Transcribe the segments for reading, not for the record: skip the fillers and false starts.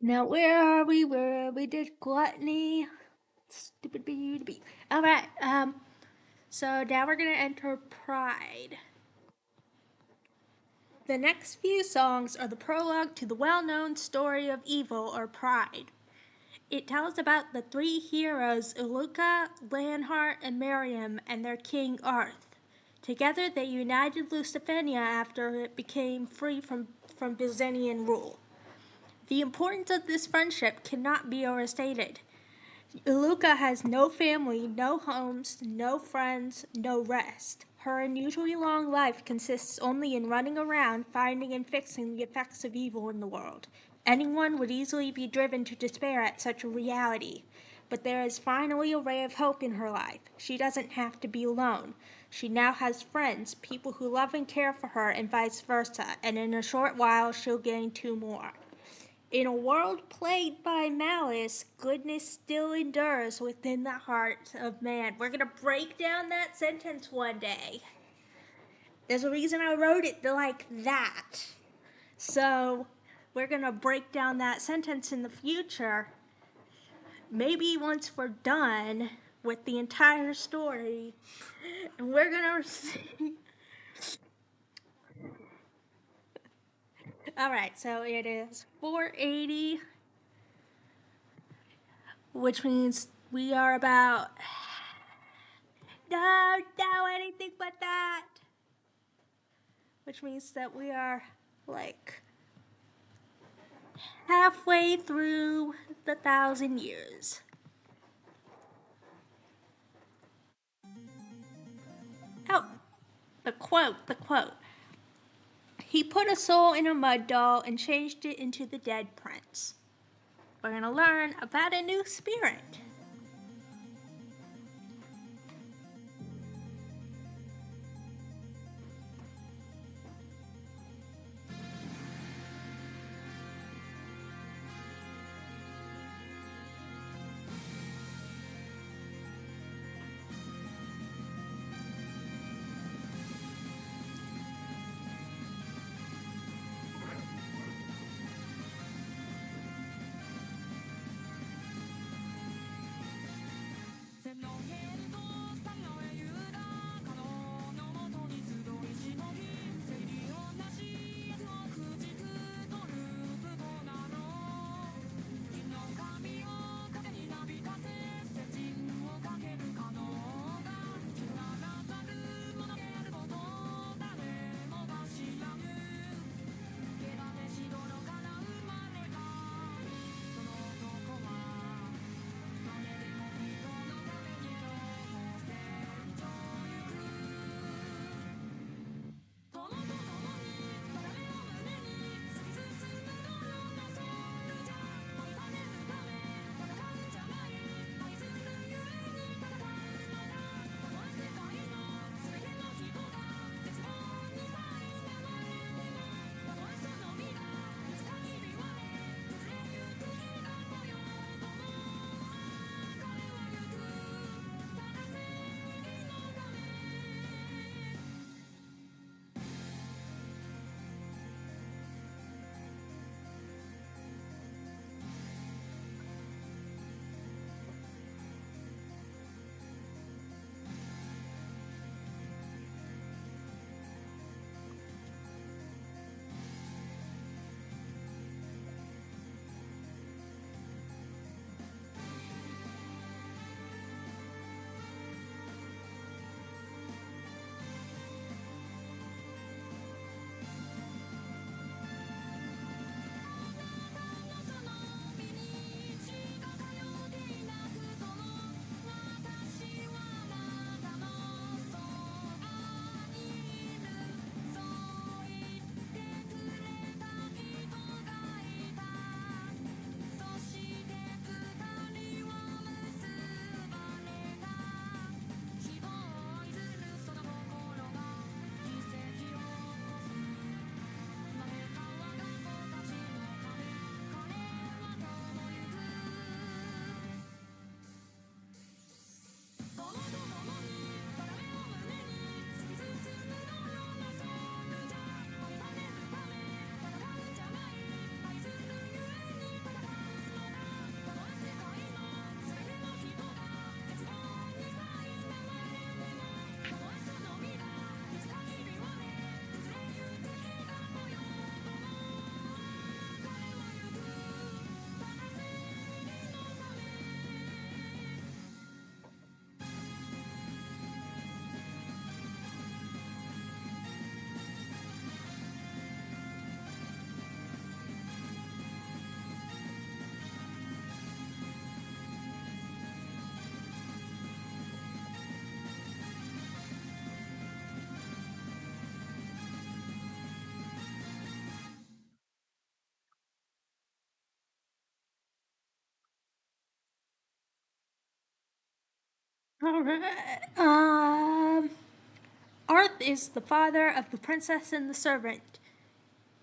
Now where are we? We did gluttony. Stupid baby. Alright, so now we're gonna enter pride. The next few songs are the prologue to the well-known story of evil or pride. It tells about the three heroes, Iluka, Leonhart, and Miriam, and their king Arth. Together they united Lusitania after it became free from Byzantine rule. The importance of this friendship cannot be overstated. Iluka has no family, no homes, no friends, no rest. Her unusually long life consists only in running around, finding and fixing the effects of evil in the world. Anyone would easily be driven to despair at such a reality. But there is finally a ray of hope in her life. She doesn't have to be alone. She now has friends, people who love and care for her, and vice versa, and in a short while she'll gain two more. In a world plagued by malice, goodness still endures within the heart of man. We're going to break down that sentence one day. There's a reason I wrote it like that. So, we're going to break down that sentence in the future. Maybe once we're done with the entire story, and we're going to... Alright, so it is 480, which means we are about... No, anything but that. Which means that we are like halfway through the 1,000 years. Oh, the quote. He put a soul in a mud doll and changed it into the dead prince. We're going to learn about a new spirit. All right. Arth is the father of the princess and the servant.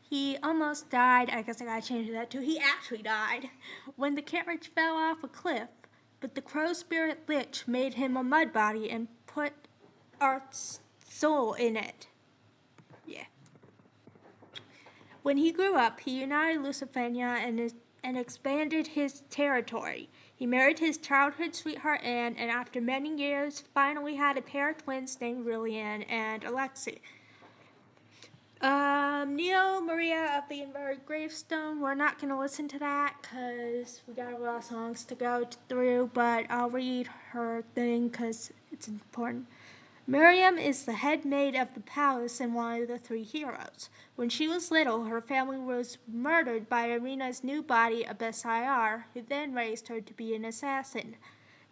He almost died. I guess I gotta change that to he actually died when the carriage fell off a cliff. But the crow spirit lich made him a mud body and put Arth's soul in it. Yeah. When he grew up, he united Lusitania and expanded his territory. He married his childhood sweetheart Anne, and after many years, finally had a pair of twins named Lillian and Alexei. Neo Maria of the Inverted Gravestone. We're not going to listen to that because we got a lot of songs to go through, but I'll read her thing because it's important. Miriam is the head maid of the palace and one of the three heroes. When she was little, her family was murdered by Irina's new body, Abessayar, who then raised her to be an assassin.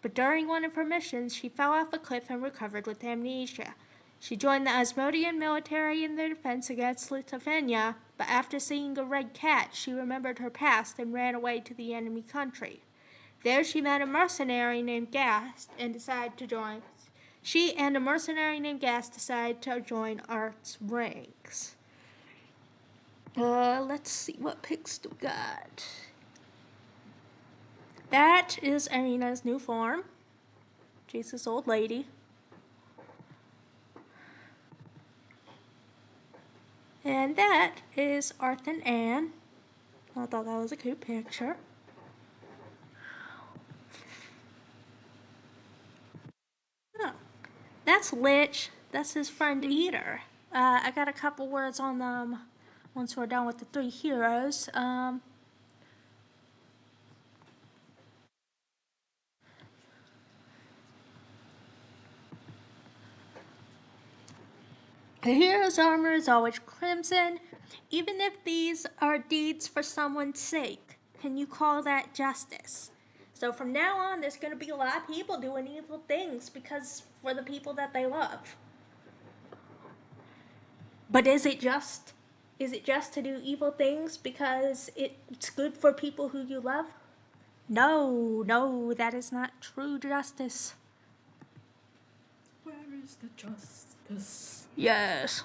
But during one of her missions, she fell off a cliff and recovered with amnesia. She joined the Asmodean military in their defense against Lusitania, but after seeing a red cat, she remembered her past and ran away to the enemy country. There she met a mercenary named Gast and decided to join. She and a mercenary named Gast decided to join Art's ranks. Let's see what pics we got. That is Irina's new form. She's this old lady. And that is Arth and Anne. I thought that was a cute picture. Oh, that's Lich. That's his friend Eater. I got a couple words on them once we're done with the three heroes. The hero's armor is always crimson, even if these are deeds for someone's sake. Can you call that justice? So from now on, there's going to be a lot of people doing evil things because for the people that they love. But is it just to do evil things because it's good for people who you love? No, that is not true justice. Where is the justice? Yes.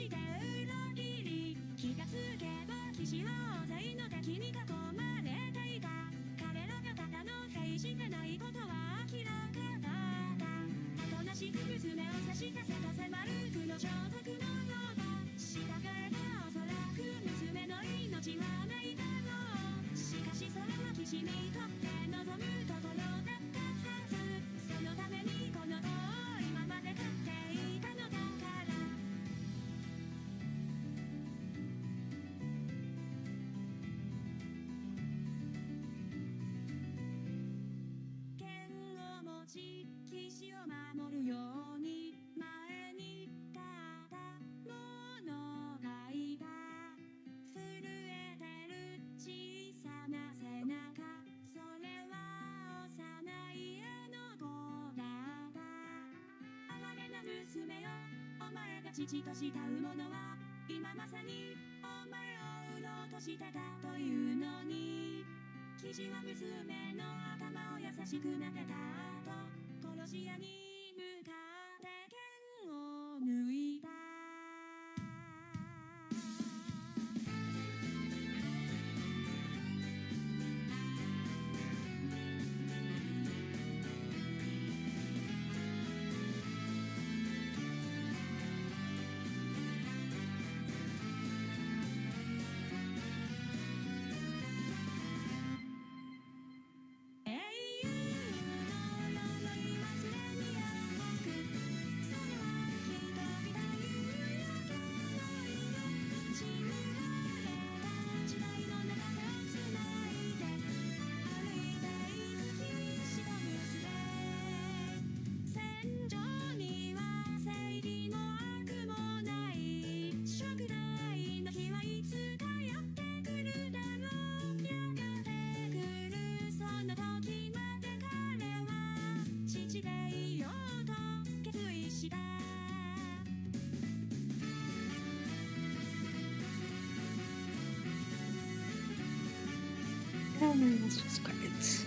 して裏切り気がつけば騎士は大勢の敵に囲まれていた彼らがただの兵士でないことは明らかだったおとなしく娘を差し出せと迫る苦の装束のようだ従えばおそらく娘の命はないだろうしかしそれは騎士にとって望むところだったはずそのためにこの今まで勝っていたのだから剣を持ち騎士を守るように前に立った者がいた震えてる小さな背中それは幼い絵の子だった哀れな娘よお前が父と慕う者は今まさにお前を売ろうとしてたというのに騎士は娘の頭を優しく撫でた後殺し屋に向かって剣を抜いた英雄の鎧忘れに青くそれは人々夕焼けの色血塗られた時代の中手をつないで歩いていく騎士と娘戦場には正義も悪もない食材の日はいつかやってくるだろうやがて来るその時まで彼は父でいようと決意した And that's just credits.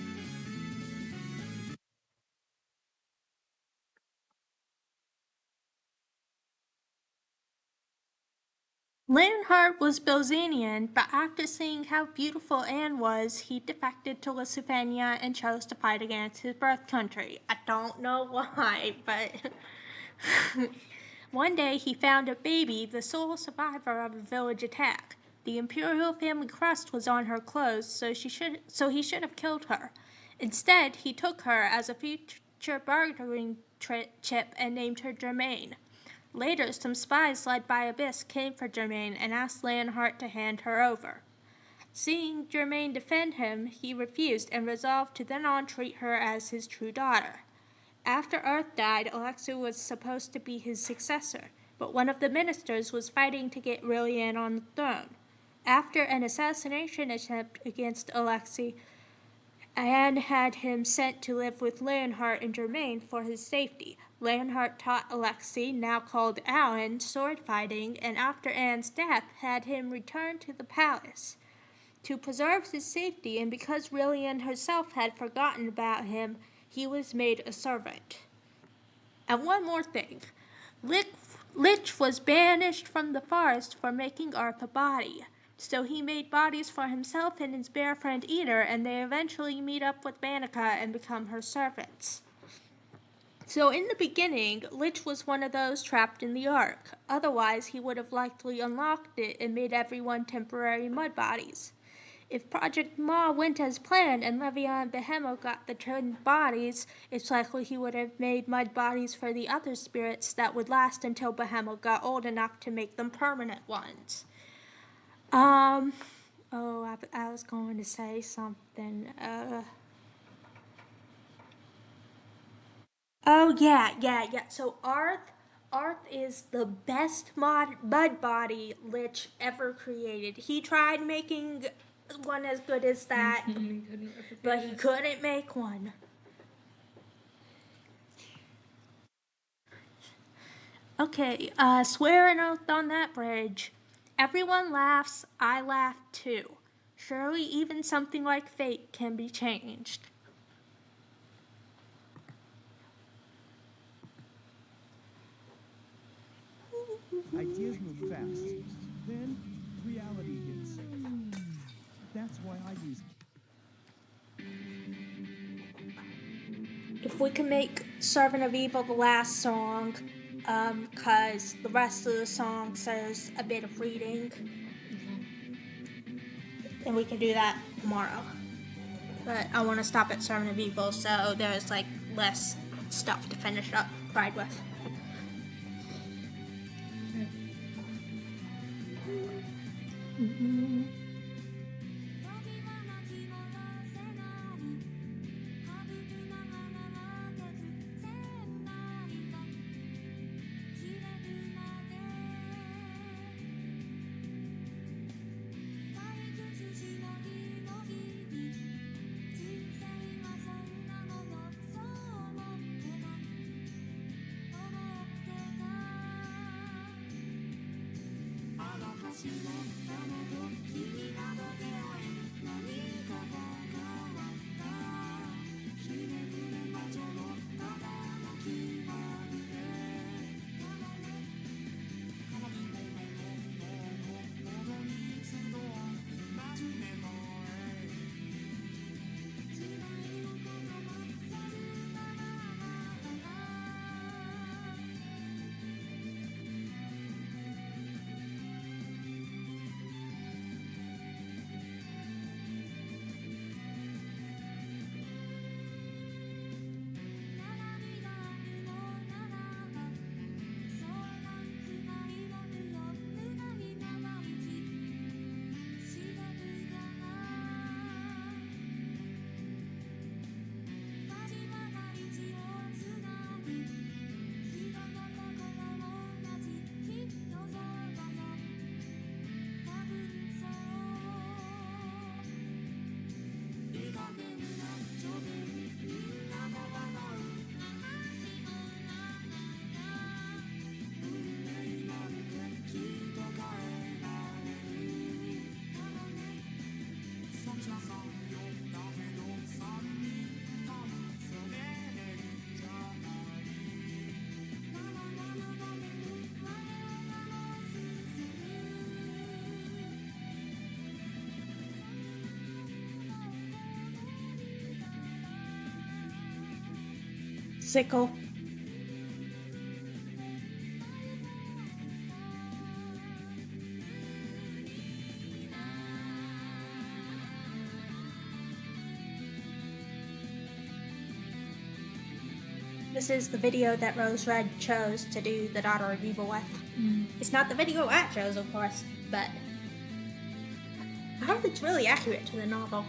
Leonhardt was Bosnian, but after seeing how beautiful Anne was, he defected to Lithuania and chose to fight against his birth country. I don't know why, but one day he found a baby, the sole survivor of a village attack. The imperial family crest was on her clothes, so he should have killed her. Instead, he took her as a future bargaining chip and named her Germaine. Later, some spies led by Abyss came for Germaine and asked Leonhardt to hand her over. Seeing Germaine defend him, he refused and resolved to then on treat her as his true daughter. After Earth died, Alexei was supposed to be his successor, but one of the ministers was fighting to get Lilian on the throne. After an assassination attempt against Alexei, Anne had him sent to live with Leonhardt and Germaine for his safety. Leonhardt taught Alexei, now called Alan, sword fighting, and after Anne's death had him return to the palace. To preserve his safety, and because Lilian herself had forgotten about him, he was made a servant. And one more thing. Lich was banished from the forest for making Arp a body. So he made bodies for himself and his bear friend Eater, and they eventually meet up with Manica and become her servants. So in the beginning, Lich was one of those trapped in the Ark. Otherwise, he would have likely unlocked it and made everyone temporary mud bodies. If Project Ma went as planned and Levian and Behemoth got the twin bodies, it's likely he would have made mud bodies for the other spirits that would last until Behemoth got old enough to make them permanent ones. I was going to say something. So Arth is the best mud body Lich ever created. He tried making one as good as that, but he couldn't make one. Okay, swear an oath on that bridge. Everyone laughs, I laugh too. Surely even something like fate can be changed. Ideas move fast. Then, reality hits. That's why I use... If we can make Servant of Evil the last song, because the rest of the song says a bit of reading, and we can do that tomorrow. But I want to stop at Servant of Evil, so there's like less stuff to finish up Pride with. Sickle. This is the video that Rose Red chose to do the Daughter of Evil with. It's not the video I chose, of course, but I hope it's really accurate to the novel.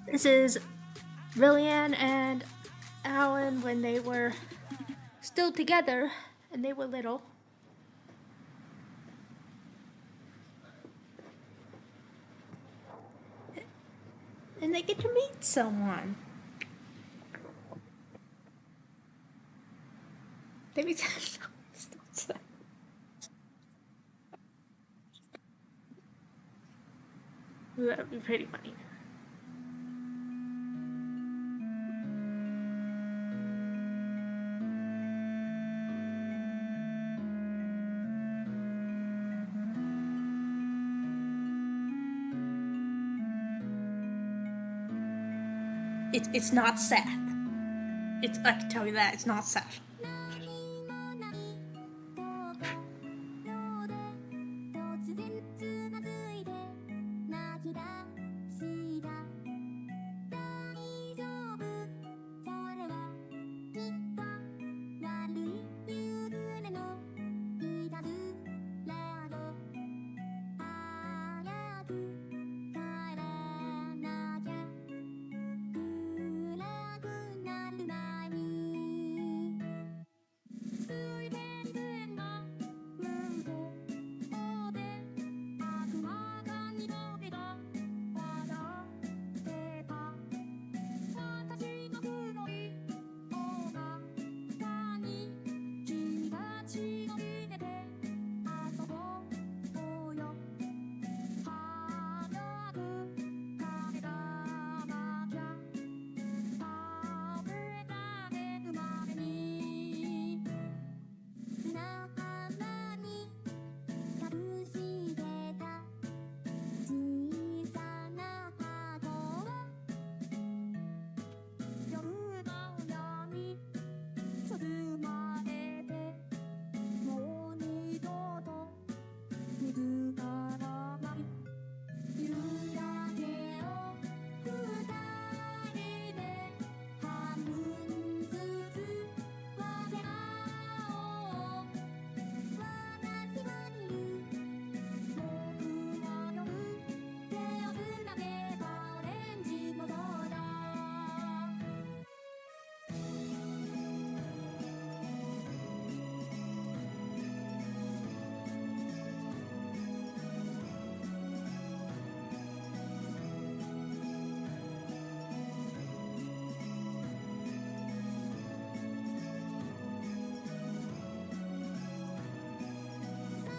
This is Lillian and Alan when they were still together and they were little. And they get to meet someone. They meet someone. That would be pretty funny. It's not Seth. I can tell you that it's not Seth. 何もないところで突然つまずいて泣き出した大丈夫それはきっと悪い夢のいたずらよ早く帰らなきゃ暗くなる前に水平線が向こうで悪魔が二度目だ笑ってた私の黒いお腹に君たちを入れて遊ぼうよ早く帰らなきゃ倒れられるまでに仲間に隠してた小さな箱を夜のように包まれてもう二度と見つからない夕焼けを二人で半分ずつ分け合おう私は見る僕は夜手をつなげばオレンジの空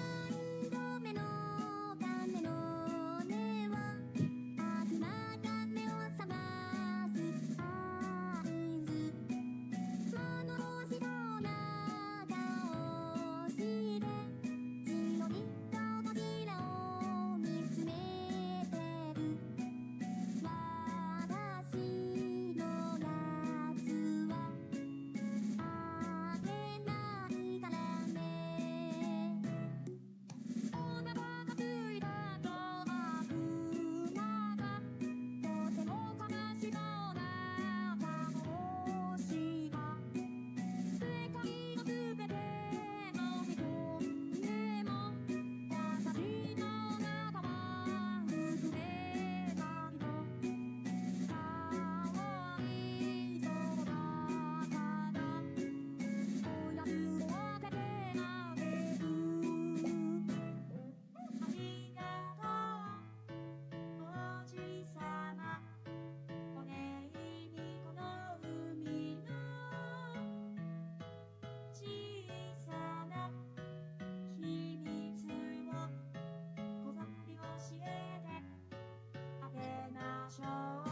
三度目の鐘の音は悪魔が目を覚ます合図物干しそうな顔してじろりと扉を見つめてる私のやつはあげないからねお腹が空いたと悪魔がとても悲しそうな顔をした世界のすべての人でも私の中は膨れないとかわいそうだからおやつを分けてあげるありがとうおじさまお礼にこの海の小さな秘密をこざり教えてあげましょう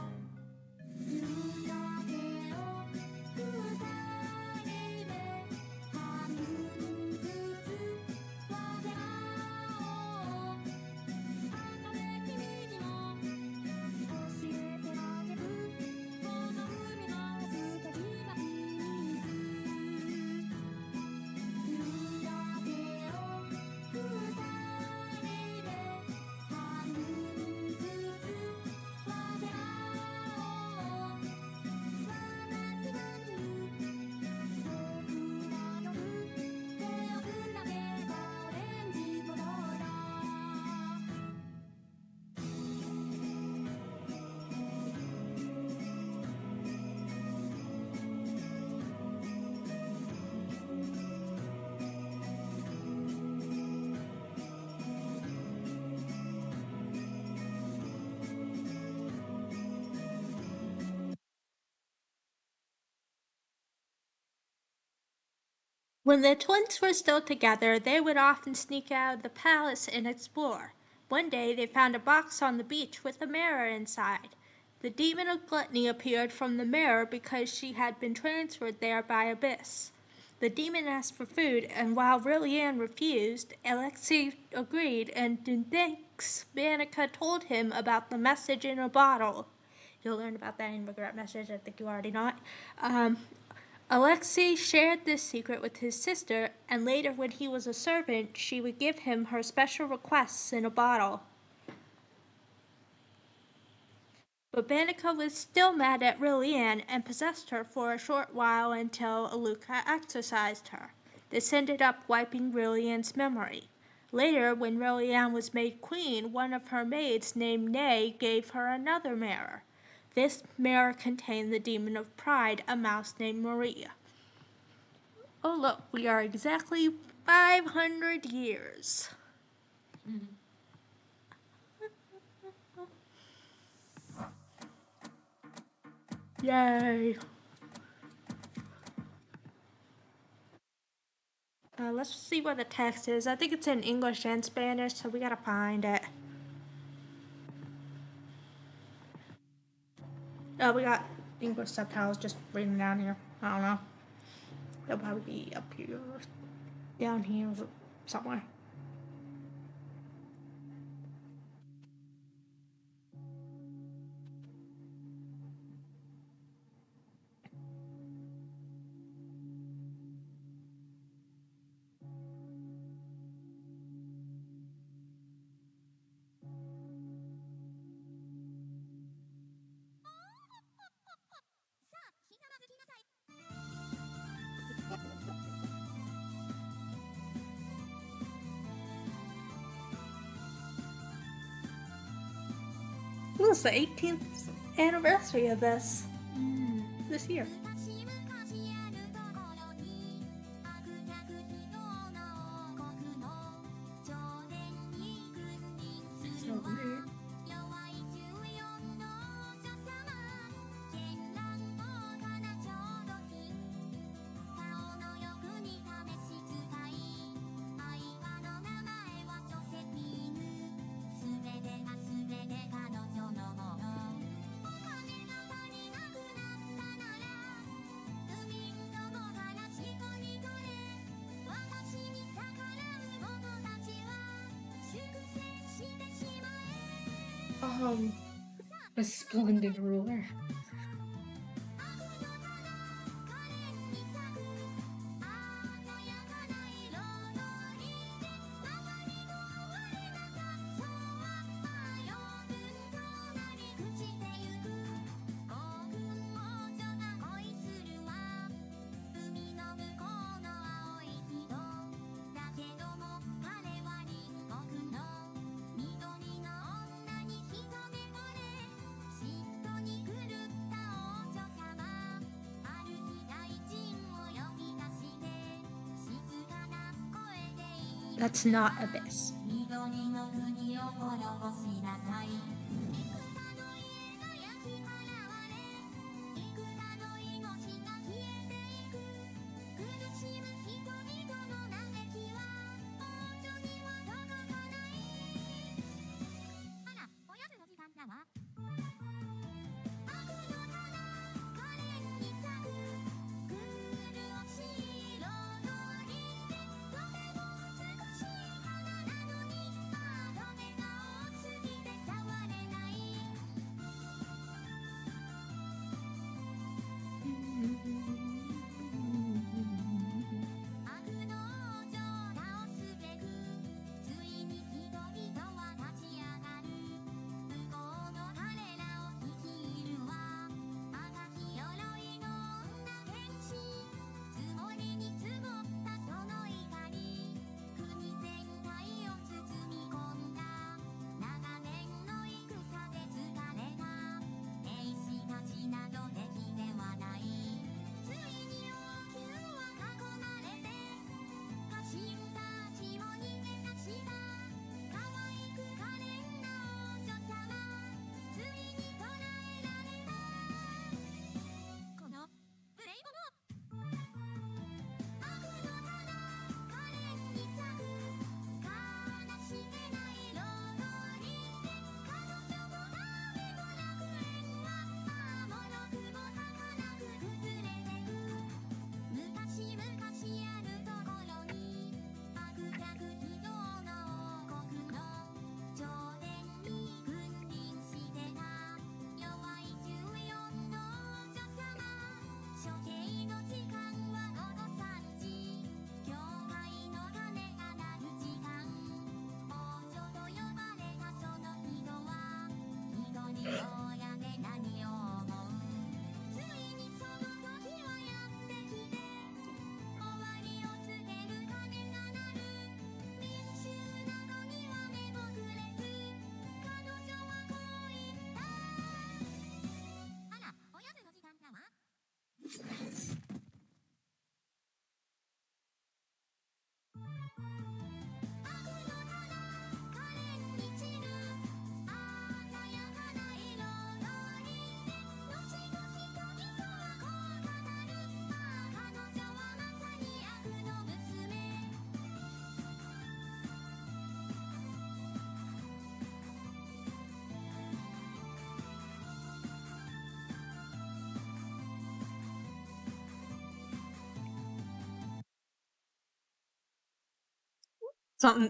夕焼けを二人で半分ずつ分け合おう後で君にも教えてあげるこの海の素敵な秘密夕焼けを二人で半分ずつ分け合おう私は見る僕は夜手をつなげばオレンジの空When the twins were still together, they would often sneak out of the palace and explore. One day they found a box on the beach with a mirror inside. The demon of gluttony appeared from the mirror because she had been transferred there by Abyss. The demon asked for food, and while Liliane refused, Alexei agreed, and in thanks, Manica told him about the message in a bottle. You'll learn about that in Regret Message. I think you already know it. Alexei shared this secret with his sister, and later when he was a servant, she would give him her special requests in a bottle. But Banica was still mad at Lilian and possessed her for a short while until Aluka exorcised her. This ended up wiping Lilian's memory. Later, when Lilian was made queen, one of her maids named Nay gave her another mirror. This mirror contained the demon of pride, a mouse named Maria. Oh look, we are exactly 500 years. Yay. Let's see what the text is. I think it's in English and Spanish, so we gotta find it. Oh, we got English subtitles just reading down here. I don't know. They'll probably be up here, down here, somewhere. Well, it's the 18th anniversary of this. This year. So weird. A splendid ruler. That's not Abyss.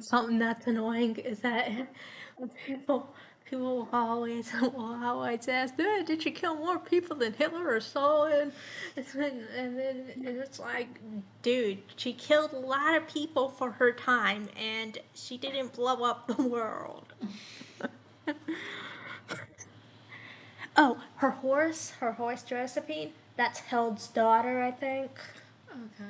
Something that's annoying is that people will always ask, did she kill more people than Hitler or Stalin? And it's like, dude, she killed a lot of people for her time, and she didn't blow up the world. Oh, her horse Josephine, that's Held's daughter, I think. Okay.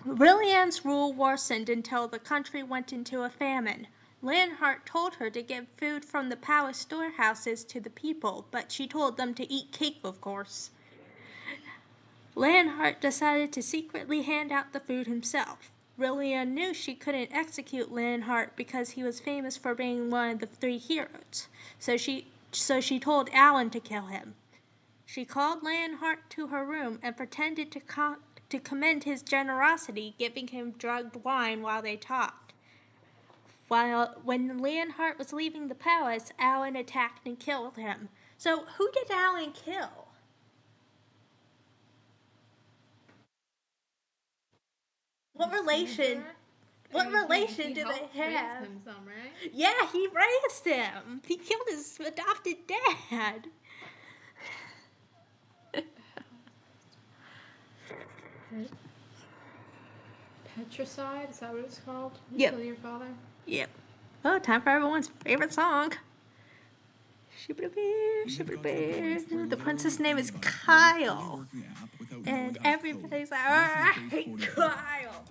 Lillian's rule worsened until the country went into a famine. Lanhart told her to give food from the palace storehouses to the people, but she told them to eat cake, of course. Lanhart decided to secretly hand out the food himself. Lillian knew she couldn't execute Lanhart because he was famous for being one of the three heroes, so she told Alan to kill him. She called Lanhart to her room and pretended to commend his generosity, giving him drugged wine while they talked. When Lanhart was leaving the palace, Alan attacked and killed him. So, who did Alan kill? What relation? What relation do they have? Him some, right? Yeah, he raised him. He killed his adopted dad. Petricide, is that what it's called? Yep. Kill your father? Yep. Oh, time for everyone's favorite song. Shibba-da-bee. The prince's name is Kyle. And everybody's like, I hate Kyle.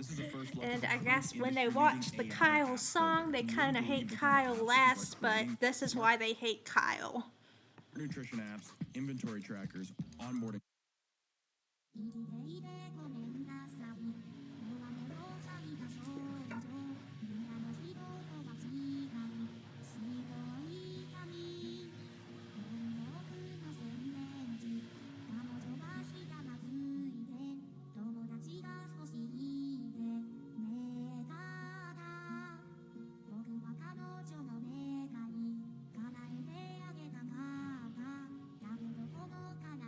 And I guess when they watch the Kyle song, they kind of hate Kyle less, but this is why they hate Kyle. Nutrition apps, inventory trackers, onboarding. 入りでごめんなさい弱音を吐いた少女村の人とは違い白い髪夜の奥の洗面所彼女がひざまずいて友達が少しいてねえただ僕は彼女の願い叶えてあげたかっただけどこの体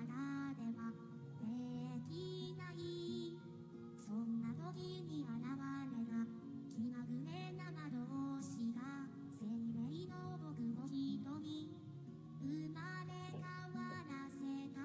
ではできないそんな時に現れた気まぐれな魔導士が生命の僕を一人生まれ変わらせた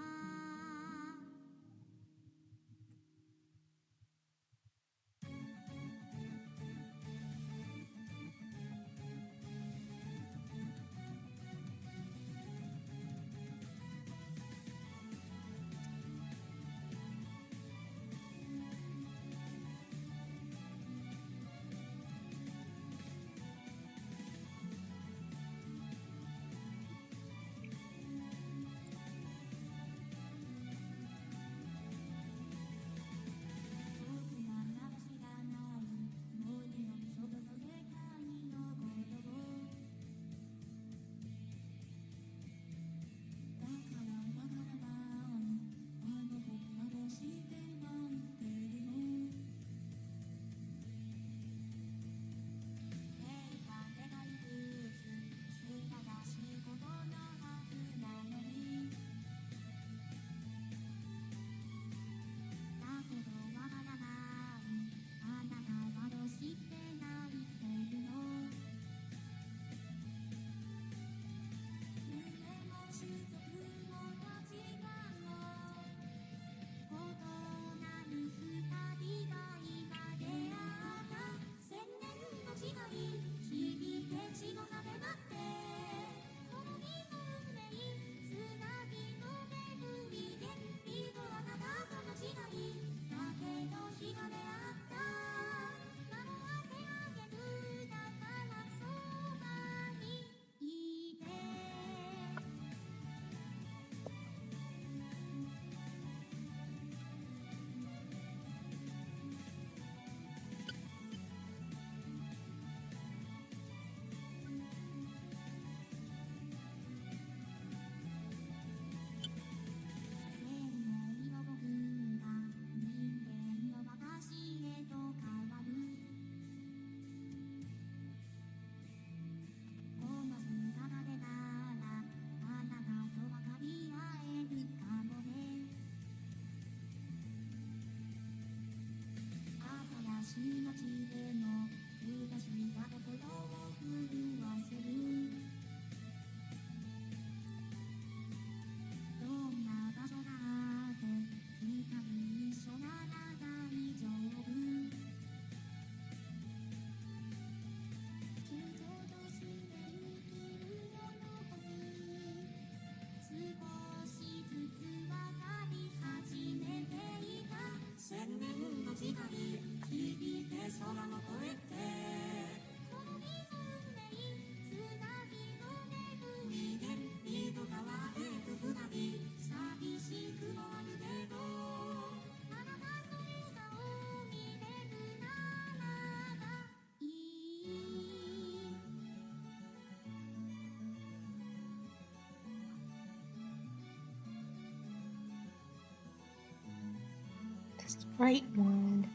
That's the right one.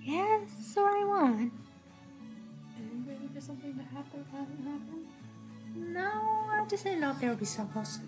Yes, it's the right one. Are you waiting for something to happen that hasn't happened? No, I just didn't know if there would be something else.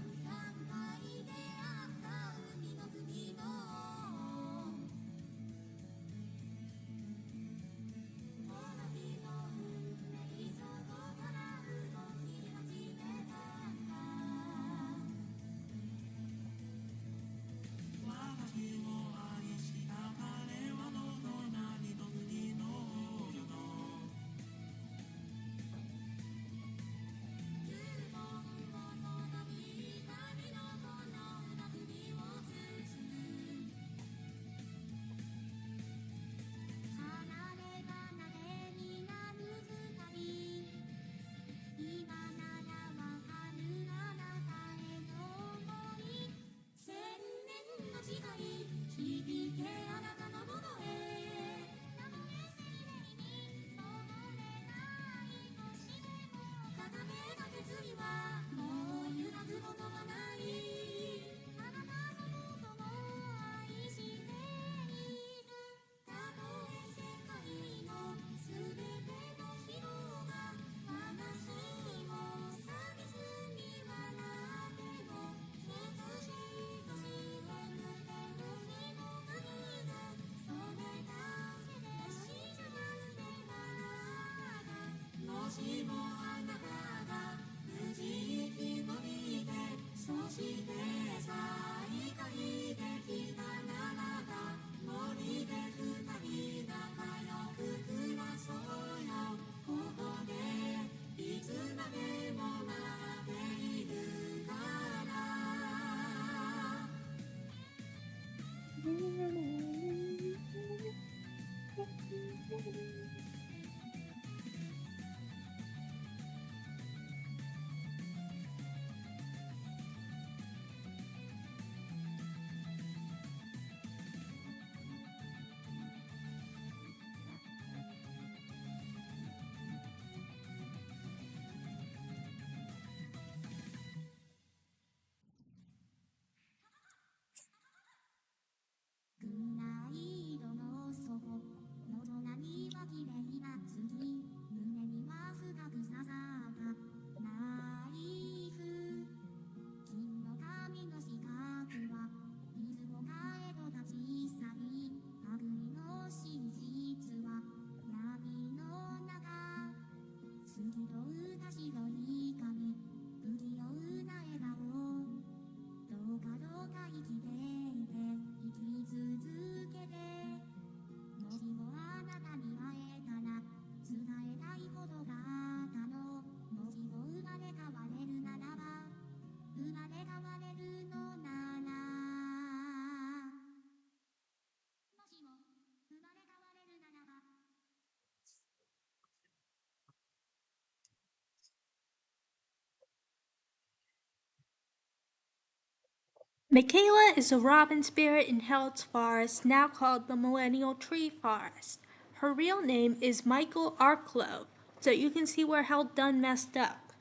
Michaela is a robin spirit in Held's Forest, now called the Millennial Tree Forest. Her real name is Michael Arklow, so you can see where Held done messed up.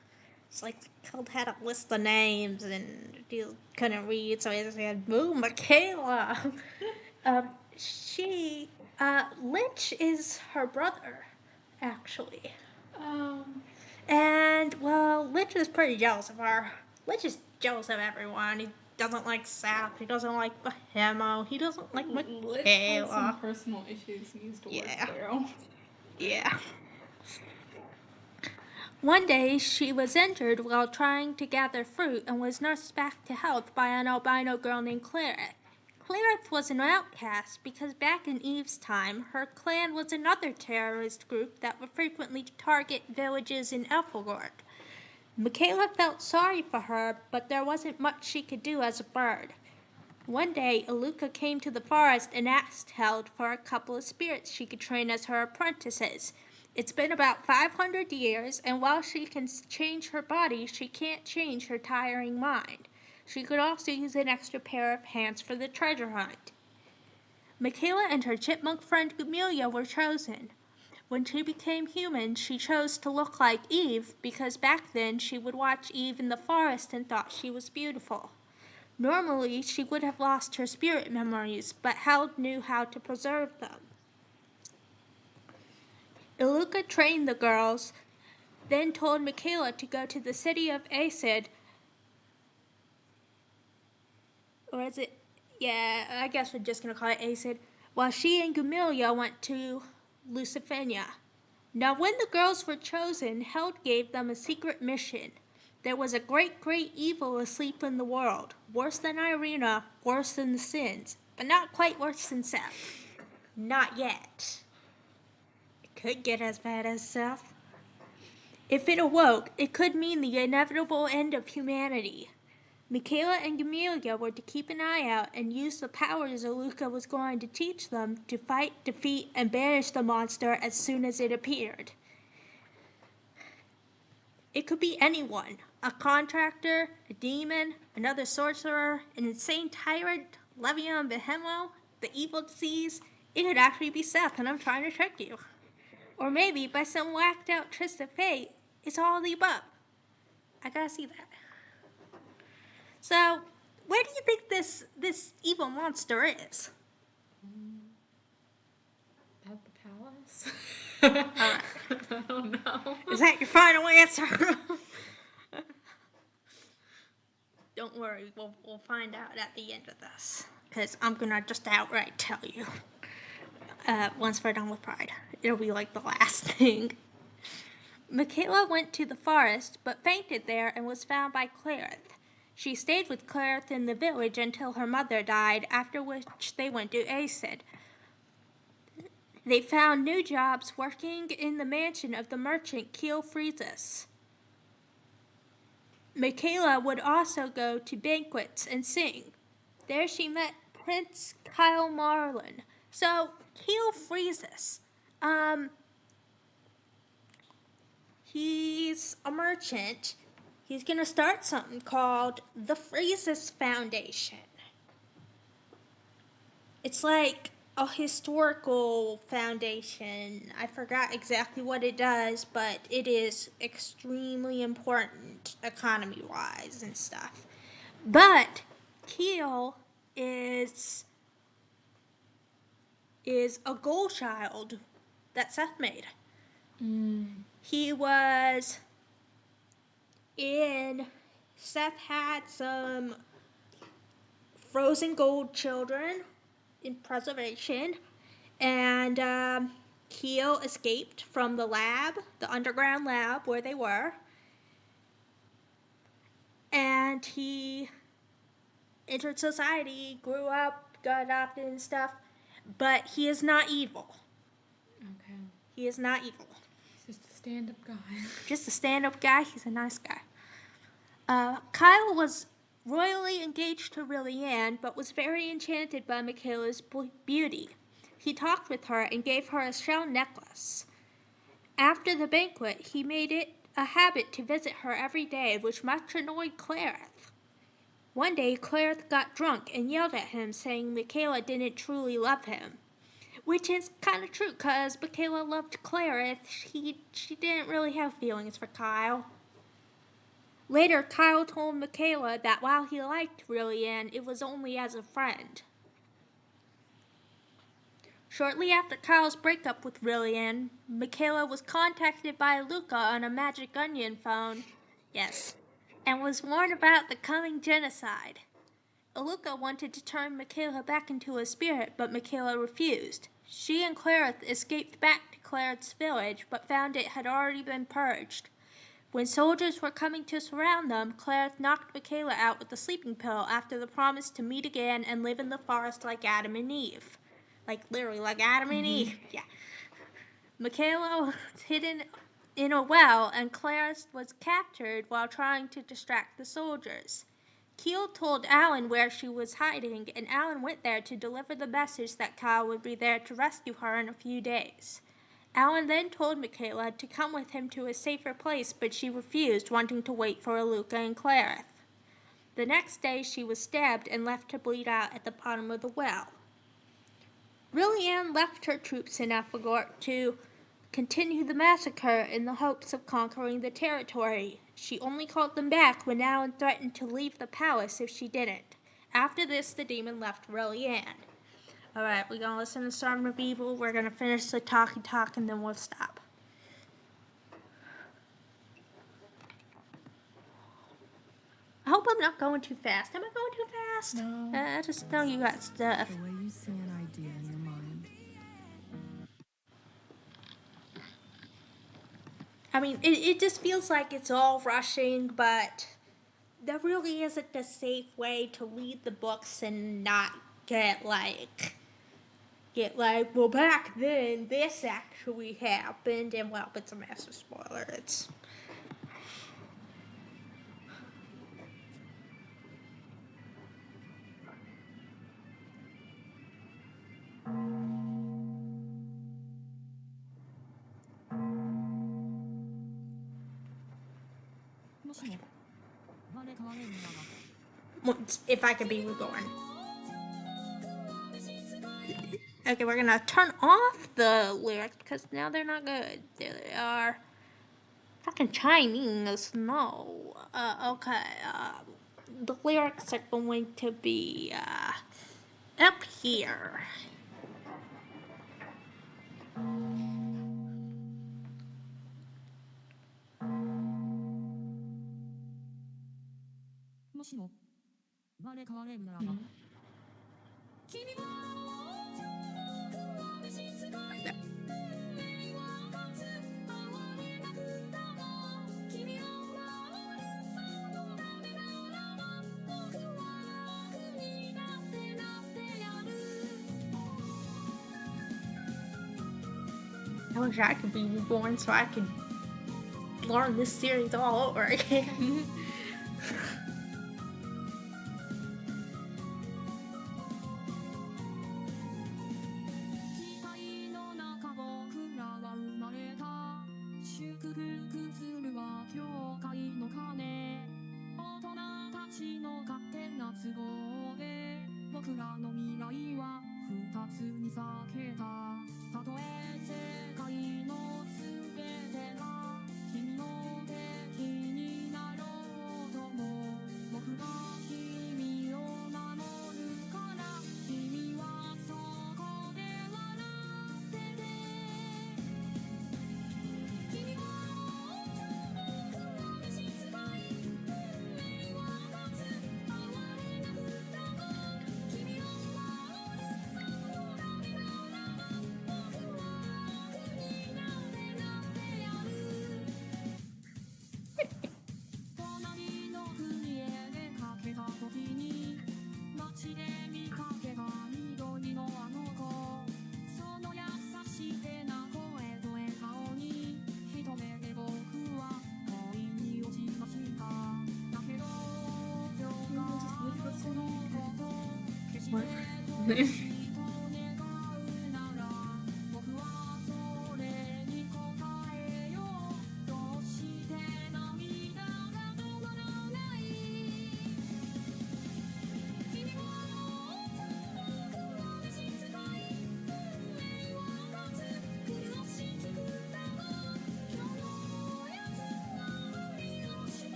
It's like Held had a list of names and he couldn't read, so he just said, "Boo, Michaela." Lynch is her brother, actually. And, well, Lynch is pretty jealous of her. Lynch is jealous of everyone. He doesn't like Sap. He doesn't like Bahemo. He doesn't like Lit had some Michaela. personal issues and used to work Yeah. there. Yeah. One day, she was injured while trying to gather fruit and was nursed back to health by an albino girl named Clarith. Clarith was an outcast because back in Eve's time, her clan was another terrorist group that would frequently target villages in Ethelgord. Michaela felt sorry for her, but there wasn't much she could do as a bird. One day, Iluka came to the forest and asked Held for a couple of spirits she could train as her apprentices. It's been about 500 years, and while she can change her body, she can't change her tiring mind. She could also use an extra pair of hands for the treasure hunt. Michaela and her chipmunk friend Amelia were chosen. When she became human, she chose to look like Eve because back then she would watch Eve in the forest and thought she was beautiful. Normally, she would have lost her spirit memories, but Held knew how to preserve them. Iluka trained the girls, then told Michaela to go to the city of Acid, or is it? Yeah, I guess we're just going to call it Acid, while she and Gumilia went to Lucifenia. Now, when the girls were chosen, Held gave them a secret mission. There was a great, great evil asleep in the world, worse than Irina, worse than the Sins, but not quite worse than Seth. Not yet. It could get as bad as Seth. If it awoke, it could mean the inevitable end of humanity. Michaela and Gamelia were to keep an eye out and use the powers Iluka was going to teach them to fight, defeat, and banish the monster as soon as it appeared. It could be anyone, a contractor, a demon, another sorcerer, an insane tyrant, Levion Behemo, the evil disease. It could actually be Seth, and I'm trying to trick you. Or maybe, by some whacked out twist of fate, it's all of the above. I gotta see that. So, where do you think this evil monster is? At the palace? Alright. I don't know. Is that your final answer? Don't worry, we'll find out at the end of this. Because I'm gonna just outright tell you. Once we're done with Pride. It'll be like the last thing. Michaela went to the forest, but fainted there and was found by Clarith. She stayed with Clarith in the village until her mother died, after which they went to Acid. They found new jobs working in the mansion of the merchant Keel Freezus. Michaela would also go to banquets and sing. There she met Prince Kyle Marlin. So, Keel Freezus, he's a merchant. He's going to start something called the Freezus Foundation. It's like a historical foundation. I forgot exactly what it does, but it is extremely important economy-wise and stuff. But Keel is a goal child that Seth made. He was in... Seth had some frozen gold children in preservation, and Keel escaped from the lab, the underground lab where they were, and he entered society, grew up, got adopted and stuff, but he is not evil. Okay. He is not evil. He's just a stand-up guy. Just a stand-up guy. He's a nice guy. Kyle was royally engaged to Lillian, but was very enchanted by Michaela's beauty. He talked with her and gave her a shell necklace. After the banquet, he made it a habit to visit her every day, which much annoyed Clarith. One day, Clarith got drunk and yelled at him, saying Michaela didn't truly love him. Which is kind of true, because Michaela loved Clarith. She didn't really have feelings for Kyle. Later, Kyle told Michaela that while he liked Lillian, it was only as a friend. Shortly after Kyle's breakup with Lillian, Michaela was contacted by Luca on a Magic Onion phone, yes, and was warned about the coming genocide. Iluka wanted to turn Michaela back into a spirit, but Michaela refused. She and Clarith escaped back to Clarith's village, but found it had already been purged. When soldiers were coming to surround them, Clarith knocked Michaela out with a sleeping pill after the promise to meet again and live in the forest like Adam and Eve. Like, literally, like Adam and Eve. Yeah. Michaela was hidden in a well, and Clarith was captured while trying to distract the soldiers. Keel told Alan where she was hiding, and Alan went there to deliver the message that Kyle would be there to rescue her in a few days. Alan then told Michaela to come with him to a safer place, but she refused, wanting to wait for Iluka and Clarith. The next day, she was stabbed and left to bleed out at the bottom of the well. Lillian left her troops in Ephelgort to continue the massacre in the hopes of conquering the territory. She only called them back when Alan threatened to leave the palace if she didn't. After this, the demon left Rolly Ann. Alright, we're gonna listen to Song of Evil. We're gonna finish the talk, and then we'll stop. I hope I'm not going too fast. Am I going too fast? No. I just know you got stuff. The way you say an idea in your mind. I mean, it just feels like it's all rushing, but there really isn't a safe way to read the books and not get like, well, back then this actually happened, and well, it's a massive spoiler. It's. If I could be reborn. Okay, we're gonna turn off the lyrics because now they're not good. There they are. Fucking Chinese, no. Okay, the lyrics are going to be, up here. I wish I could be reborn so I could learn this series all over again.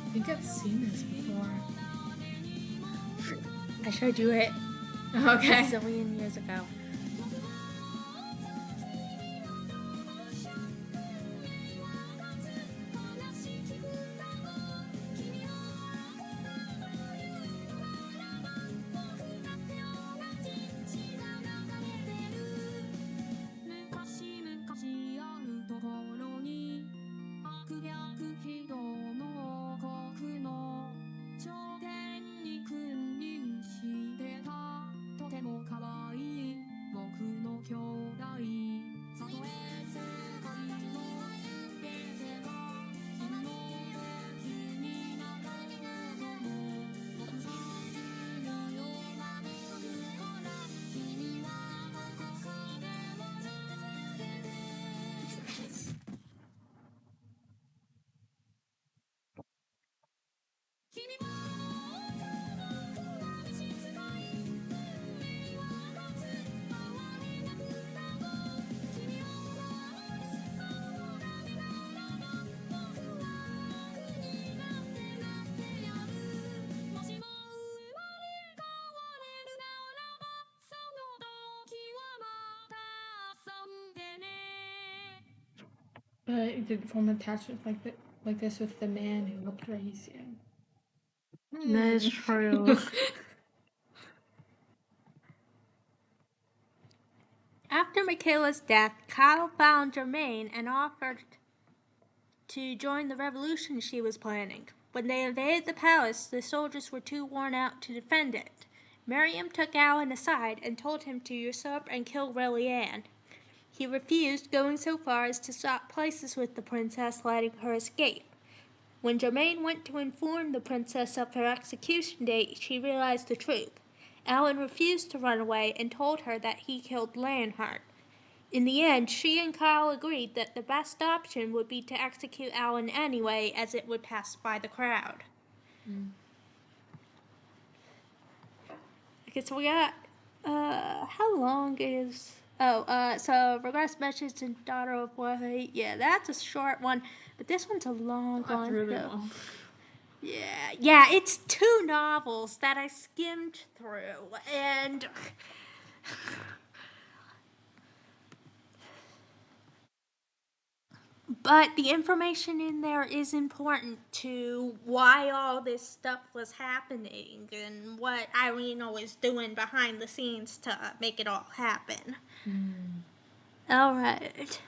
I think I've seen this before. I showed you it Okay. a zillion years ago. But it didn't form attachment like this with the man who helped raise you. That is true. After Michaela's death, Kyle found Germaine and offered to join the revolution she was planning. When they invaded the palace, the soldiers were too worn out to defend it. Miriam took Alan aside and told him to usurp and kill Relianne. He refused, going so far as to swap places with the princess, letting her escape. When Germaine went to inform the princess of her execution date, she realized the truth. Alan refused to run away and told her that he killed Leonhardt. In the end, she and Kyle agreed that the best option would be to execute Alan anyway, as it would pacify the crowd. Okay, so we got, how long is, so Regress Message and Daughter of Light. Yeah, that's a short one, but this one's a long That's one. really so- long. Yeah, it's 2 novels that I skimmed through, and but the information in there is important to why all this stuff was happening and what Irina was doing behind the scenes to make it all happen. All right.